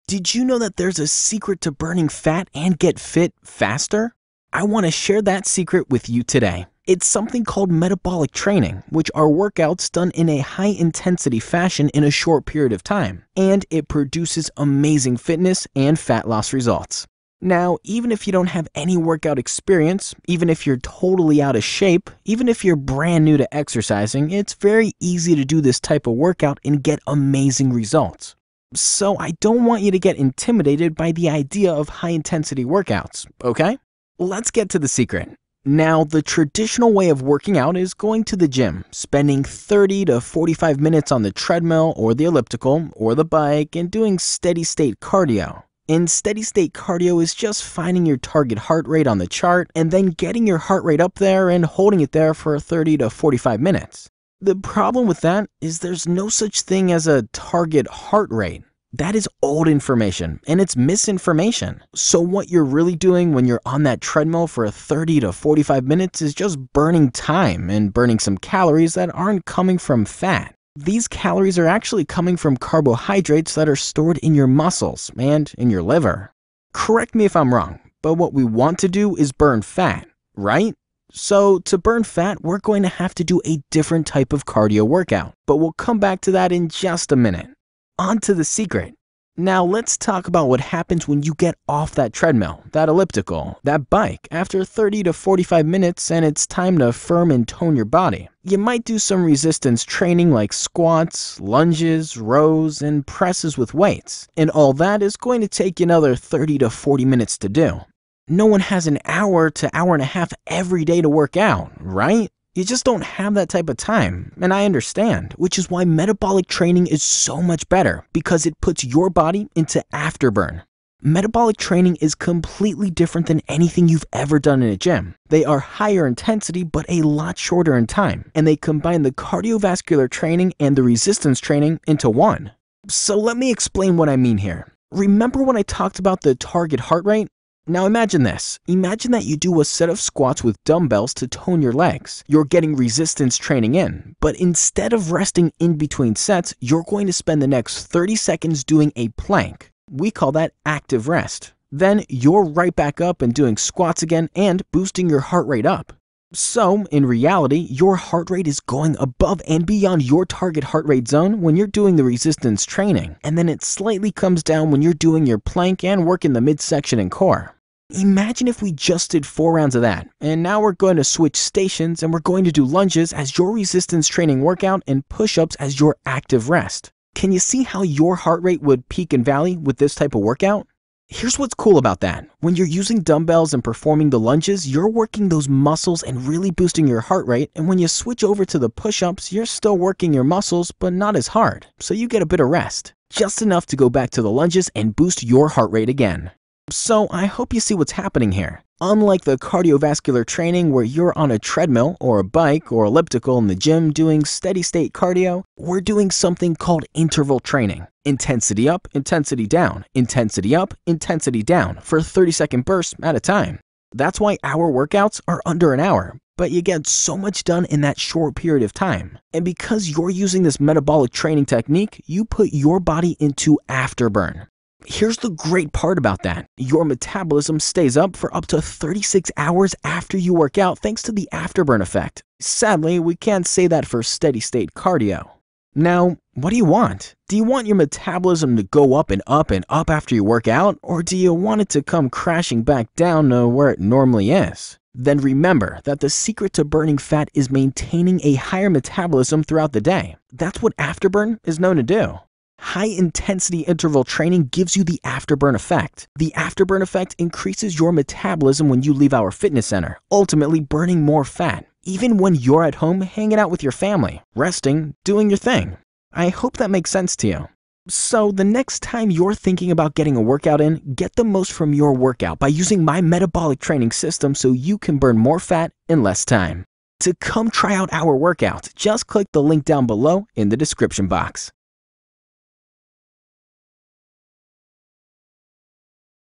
Did you know that there's a secret to burning fat and get fit faster? I want to share that secret with you today. It's something called metabolic training, which are workouts done in a high-intensity fashion in a short period of time, and it produces amazing fitness and fat loss results. Now, even if you don't have any workout experience, even if you're totally out of shape, even if you're brand new to exercising, it's very easy to do this type of workout and get amazing results. So I don't want you to get intimidated by the idea of high-intensity workouts, okay? Let's get to the secret. Now, the traditional way of working out is going to the gym, spending 30 to 45 minutes on the treadmill or the elliptical or the bike and doing steady-state cardio. And steady-state cardio is just finding your target heart rate on the chart and then getting your heart rate up there and holding it there for 30 to 45 minutes. The problem with that is there's no such thing as a target heart rate. That is old information and it's misinformation. So what you're really doing when you're on that treadmill for 30 to 45 minutes is just burning time and burning some calories that aren't coming from fat. These calories are actually coming from carbohydrates that are stored in your muscles and in your liver. Correct me if I'm wrong, but what we want to do is burn fat, right? So to burn fat, we're going to have to do a different type of cardio workout, but we'll come back to that in just a minute. On to the secret. Now let's talk about what happens when you get off that treadmill, that elliptical, that bike after 30 to 45 minutes and it's time to firm and tone your body. You might do some resistance training like squats, lunges, rows, and presses with weights, and all that is going to take you another 30 to 40 minutes to do. No one has an hour to hour and a half every day to work out, right? You just don't have that type of time, and I understand, which is why metabolic training is so much better, because it puts your body into afterburn. Metabolic training is completely different than anything you've ever done in a gym. They are higher intensity but a lot shorter in time, and they combine the cardiovascular training and the resistance training into one. So let me explain what I mean here. Remember when I talked about the target heart rate? Now imagine this. Imagine that you do a set of squats with dumbbells to tone your legs. You're getting resistance training in, but instead of resting in between sets, you're going to spend the next 30 seconds doing a plank. We call that active rest. Then you're right back up and doing squats again and boosting your heart rate up. So, in reality, your heart rate is going above and beyond your target heart rate zone when you're doing the resistance training, and then it slightly comes down when you're doing your plank and working the midsection and core. Imagine if we just did 4 rounds of that, and now we're going to switch stations and we're going to do lunges as your resistance training workout and push-ups as your active rest. Can you see how your heart rate would peak and valley with this type of workout? Here's what's cool about that. When you're using dumbbells and performing the lunges, you're working those muscles and really boosting your heart rate, and when you switch over to the push-ups, you're still working your muscles but not as hard, so you get a bit of rest. Just enough to go back to the lunges and boost your heart rate again. So I hope you see what's happening here. Unlike the cardiovascular training where you're on a treadmill or a bike or elliptical in the gym doing steady-state cardio, we're doing something called interval training. Intensity up, intensity down, intensity up, intensity down for 30-second bursts at a time. That's why our workouts are under an hour, but you get so much done in that short period of time. And because you're using this metabolic training technique, you put your body into afterburn. Here's the great part about that. Your metabolism stays up for up to 36 hours after you work out thanks to the afterburn effect. Sadly, we can't say that for steady-state cardio. Now, what do you want? Do you want your metabolism to go up and up and up after you work out, or do you want it to come crashing back down to where it normally is? Then remember that the secret to burning fat is maintaining a higher metabolism throughout the day. That's what afterburn is known to do. High-intensity interval training gives you the afterburn effect. The afterburn effect increases your metabolism when you leave our fitness center, ultimately burning more fat, even when you're at home hanging out with your family, resting, doing your thing. I hope that makes sense to you. So the next time you're thinking about getting a workout in, get the most from your workout by using my metabolic training system so you can burn more fat in less time. To come try out our workout, just click the link down below in the description box.